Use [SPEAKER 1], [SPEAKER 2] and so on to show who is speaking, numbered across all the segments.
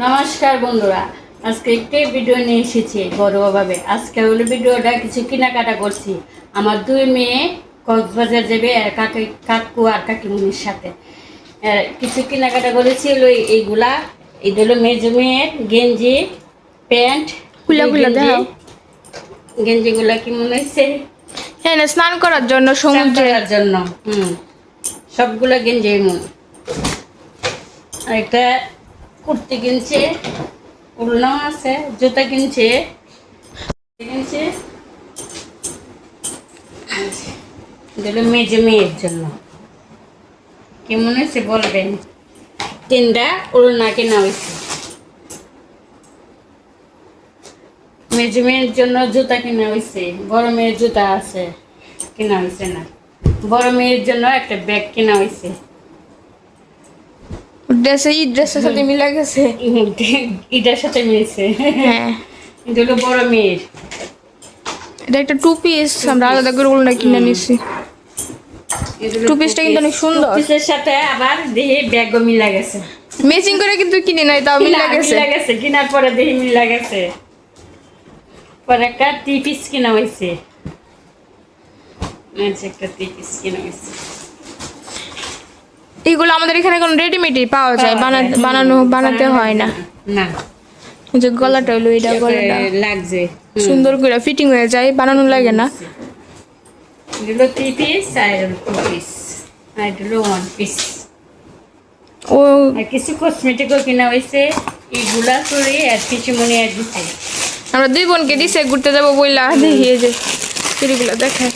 [SPEAKER 1] নমস্কার বন্ধুরা, আজকে একটি ভিডিও নিয়ে এসেছি ঘরোয়াভাবে। আজকে হলো ভিডিওটা কিছু কেনাকাটা করছি। আমার দুই মেয়ে কক্সবাজার যাবে আর কাকু আর কাকিমুনির সাথে কিছু কেনাকাটা করেছি। হলো এইগুলা, এটা হলো মেজো মেয়ের গেঞ্জি, প্যান্ট, গেঞ্জিগুলা কি মনে হয়েছে
[SPEAKER 2] স্নান করার জন্য, সমুদ্রের
[SPEAKER 1] জন্য। সবগুলা গেঞ্জি এমন। আর একটা কুর্তি কিনছে, উড়নাও আছে, জুতা কিনছে মেজে মেয়ের জন্য। কেমন হয়েছে বলবেন। 3টা উড়না কেনা হয়েছে। মেজে মেয়ের জন্য জুতা কেনা হয়েছে, বড় মেয়ের জুতা আছে কেনা হয়েছে না। বড় মেয়ের জন্য একটা ব্যাগ কেনা হয়েছে।
[SPEAKER 2] ড্রেসের সাথে মিলে গেছে,
[SPEAKER 1] এটার সাথে মিলছে।
[SPEAKER 2] হ্যাঁ,
[SPEAKER 1] এটা হলো বড় মেয়ের।
[SPEAKER 2] এটা একটা 2 পিস আমরা আলাদা করে উলনা কিনে নিছি। 2 পিসটা কিন্তু অনেক সুন্দর।
[SPEAKER 1] পিসের সাথে আবার দেখি ব্যাগও মিলা গেছে।
[SPEAKER 2] ম্যাচিং করে কিন্তু কিনে নাই, তাও মিলা গেছে।
[SPEAKER 1] কেনার পরে দেখি মিলা গেছে। পরে একটা 3 পিস কিনা হয়েছে। একটা 3 পিস কিনা হয়েছে।
[SPEAKER 2] এইগুলো আমাদের এখানে কোনো রেডিমেডই পাওয়া যায়, বানাতে হয় না।
[SPEAKER 1] না,
[SPEAKER 2] যে গলাটা হলো এটা গলাটা
[SPEAKER 1] লাগছে
[SPEAKER 2] সুন্দর করে ফিটিং হয়ে যায়, বানানো লাগে না।
[SPEAKER 1] এগুলো 3 পিস আর 2 পিস আর এগুলো 1 পিস।
[SPEAKER 2] ও
[SPEAKER 1] কিছু কসমেটিকও কিনা হয়েছে। এইগুলা করে আর কিছু মনে আর দিচ্ছে।
[SPEAKER 2] আমরা 2 বোনকে দিছে ঘুরতে যাবো বইলা, দেখি এই যে চুড়িগুলো দেখায়।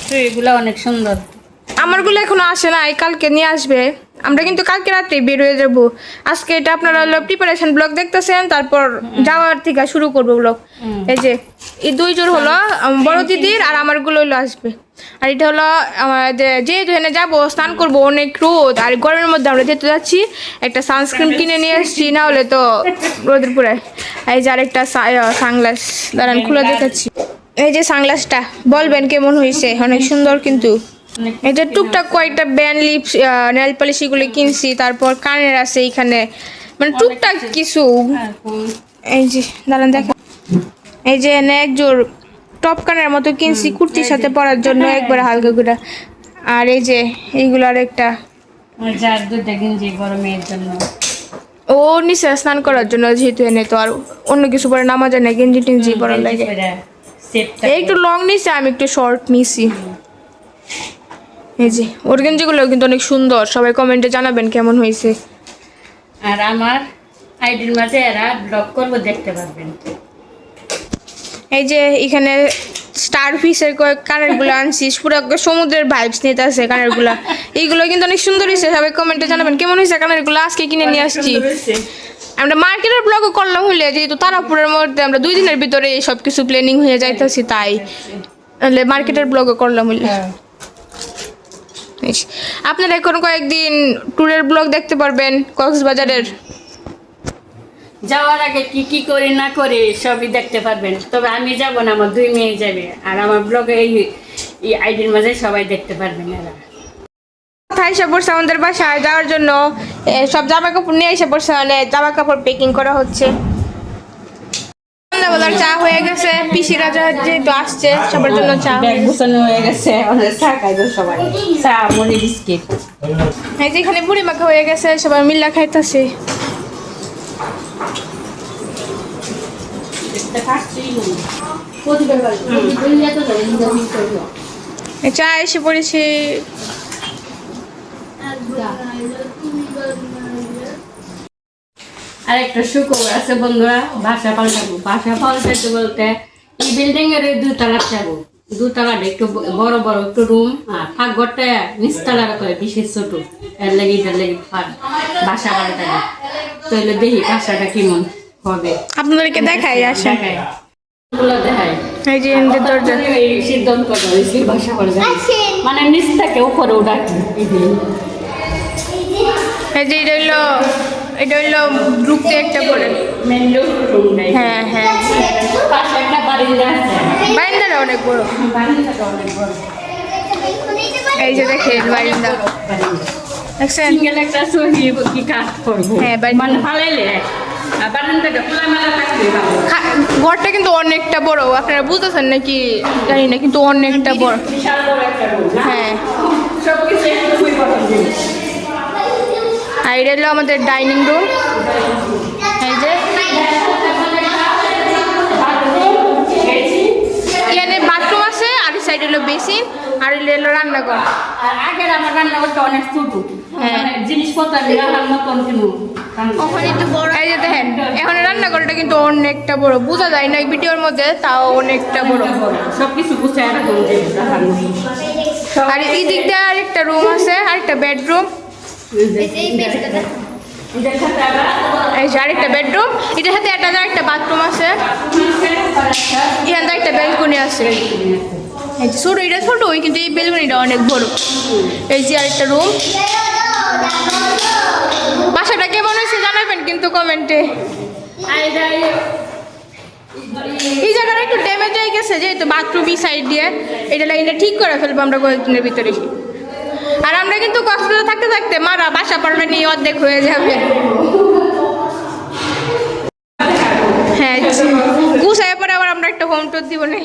[SPEAKER 1] চুড়িগুলো অনেক সুন্দর।
[SPEAKER 2] আমারগুলো এখনো আসে নাই, কালকে নিয়ে আসবে। আমরা কিন্তু কালকে রাতে বের হয়ে যাবো। আজকে এটা আপনারা হলো প্রিপারেশন ব্লগ দেখতেছেন, তারপর যাওয়ার থেকে শুরু করবো ব্লগ। এই যে এই 2 জোড় হলো বড় দিদির, আর আমারগুলো হলো আসবে। আর এটা হলো আমাদের যেহেতু এখানে যাবো, স্নান করবো, অনেক রোদ, আর গরমের মধ্যে আমরা যেতে যাচ্ছি, একটা সানস্ক্রিন কিনে নিয়ে আসছি, না হলে তো রোদের পুরে। এই যে আরেকটা সানগ্লাস, দাঁড়ান খুলে দেখাচ্ছি। এই যে সানগ্লাসটা, বলবেন কেমন হয়েছে, অনেক সুন্দর কিন্তু। এটা টুকটাক কয়েকটা ব্যান্ড লিপস, নেল পলিশ এগুলো কিনছি, তারপর কানের আছে এইখানে, মানে টুকটাক কিছু। এই যে দাঁড়ান দেখেন, এই যে এক জোড় টপ কানের মতো কিনছি কুর্তির সাথে পরার জন্য, একবার হালকা করে। আর এই যে এইগুলো আরেকটা
[SPEAKER 1] গরমের জন্য,
[SPEAKER 2] ও নিচে স্নান করার জন্য, যেহেতু এনে তো আর অন্য কিছু পরে নামা যায় না, গেঞ্জি টেঞ্জি পরার লাগে। একটু লং নিছি, আমি একটু শর্ট নিছি। এই যে ওর গেঞ্জিগুলো কিন্তু অনেক সুন্দর, সবাই কমেন্টে জানাবেন কেমন হয়েছে।
[SPEAKER 1] আর আমার আইডির মাঝে এরা ব্লগ করবো, দেখতে পারবেন।
[SPEAKER 2] এই যে এখানে স্টার ফিশের কানেরগুলো আনছি, পুরো সমুদ্রের ভাইবস নিতে আছে কানেরগুলো। এইগুলো কিন্তু অনেক সুন্দর হয়েছে, সবাই কমেন্টে জানাবেন কেমন হয়েছে কানেরগুলো। আজকে কিনে নিয়ে আসছি। আমরা মার্কেটের ব্লগও করলাম হইলে, যেহেতু তারাপুরের মধ্যে আমরা 2 দিনের ভিতরে সব কিছু প্ল্যানিং হয়ে যাইতেছি, তাই মার্কেটের ব্লগও করলাম হইলে। আপনারা এখন কয়েকদিন ট্যুরের ব্লগ দেখতে পারবেন কক্সবাজারের।
[SPEAKER 1] যাওয়ার আগে কি কি করি না করি সবই দেখতে পারবেন। তবে আমি যাব না, আমার 2 মেয়ে যাবে। আর আমার ব্লগে এই আইডির মাঝে সবাই দেখতে পারবেন। এরা
[SPEAKER 2] এসে পড়ছে আমাদের বাসায় যাওয়ার জন্য, সব জামা কাপড় নিয়ে এসে পড়ছে, মানে জামা কাপড় প্যাকিং করা হচ্ছে। সন্ধ্যাবেলার চা হয়ে গেছে, পিসিরা যেহেতু আসছে সবার জন্য চা
[SPEAKER 1] হয়ে গেছে। চা খাইবে সবাই, চা মুড়ি বিস্কিট।
[SPEAKER 2] এই যে এখানে বুড়ি মাখা হয়ে গেছে, সবাই মিল্লা খাইতেছে। চা এসে পড়েছে।
[SPEAKER 1] আর একটা সুখবর আছে বন্ধুরা, বাসা পাল্টাবো। বাসা পাল্টাতে বলতে এই বিল্ডিং এর 2 তলা যাবো। 2 তলাটা একটু বড় বড় একটু রুম, আর ফাঁক ঘরটা নিচতলার করে বিশেষ ছোট। এর লেগে বাসা পাল্টাবো। তাহলে দেখি বাসাটা কেমন হবে,
[SPEAKER 2] আপনাদেরকে দেখাই। আসেন
[SPEAKER 1] দেখাই।
[SPEAKER 2] এই যে দরজা,
[SPEAKER 1] এই সিদ্ধান্ত হয়েছে বাসা পাল্টাবো, মানে নিচ থেকে উপরে ওঠা।
[SPEAKER 2] এই যে এটা হইলো ঢুকতে একটা করে
[SPEAKER 1] মেন রুম নাই।
[SPEAKER 2] হ্যাঁ হ্যাঁ,
[SPEAKER 1] পাশে একটা বারান্দা আছে,
[SPEAKER 2] বারান্দাটা অনেক বড়।
[SPEAKER 1] বারান্দাটা অনেক বড়।
[SPEAKER 2] এই যে দেখেন বারান্দা, দেখছেন?
[SPEAKER 1] সিঙ্গেল একটা সহি কি কাজ করবো
[SPEAKER 2] হ্যাঁ,
[SPEAKER 1] মানে ফালাইলে আর বারান্দাটা খোলামেলা থাকলে ভালো।
[SPEAKER 2] ঘরটা কিন্তু অনেকটা বড়, আপনারা বুঝতেছেন নাকি জানি না, কিন্তু অনেকটা বড়।
[SPEAKER 1] বিশাল বড় একটা room, না?
[SPEAKER 2] হ্যাঁ,
[SPEAKER 1] সবকিছু একটু খুবই পছন্দ জিনিস।
[SPEAKER 2] আর এটা হলো আমাদের ডাইনিং রুম। এই যে এখানে বাথরুম আছে, আর এই সাইড হলো বেসিন, আর এটা হলো রান্নাঘর।
[SPEAKER 1] আর আগের আমার রান্নাঘরটা অনেক ছোট,
[SPEAKER 2] হ্যাঁ।
[SPEAKER 1] মানে জিনিসপত্র আমি রাখার মতন কিন্তু
[SPEAKER 2] এই যে দেখেন, এখন রান্নাঘরটা কিন্তু অনেকটা বড়, বোঝা যায় না এই ভিডিওর মধ্যে, তাও অনেকটা বড়।
[SPEAKER 1] সবকিছু গুছায় রাখুন যে রাখার মতন।
[SPEAKER 2] আর এই দিক দিয়ে আরেকটা রুম আছে, আরেকটা বেডরুম। এই যে আরেকটা বেডরুম, এটার সাথে একটা বাথরুম আছে, এখানে একটা বেলকনি আছে। এই যে ছোট, এটা ছোট কিন্তু এই বেলকনিটা অনেক বড়। এই যে আরেকটা রুম। বাসাটা কেমন হয়েছে জানাবেন কিন্তু কমেন্টে। এই জায়গাটা একটু ড্যামেজ হয়ে গেছে, যেহেতু বাথরুম এই সাইড দিয়ে, এটা লাইনটা ঠিক করে ফেলবো আমরা কয়েকদিনের ভিতরে। আর আমরা কিন্তু কক্সবাজার থাকতে থাকতে মারা বাসা পারবে নিয়ে অর্ধেক হয়ে যাবে। হ্যাঁ, গুছায় পরে আবার আমরা একটা হোম টুর দিব না।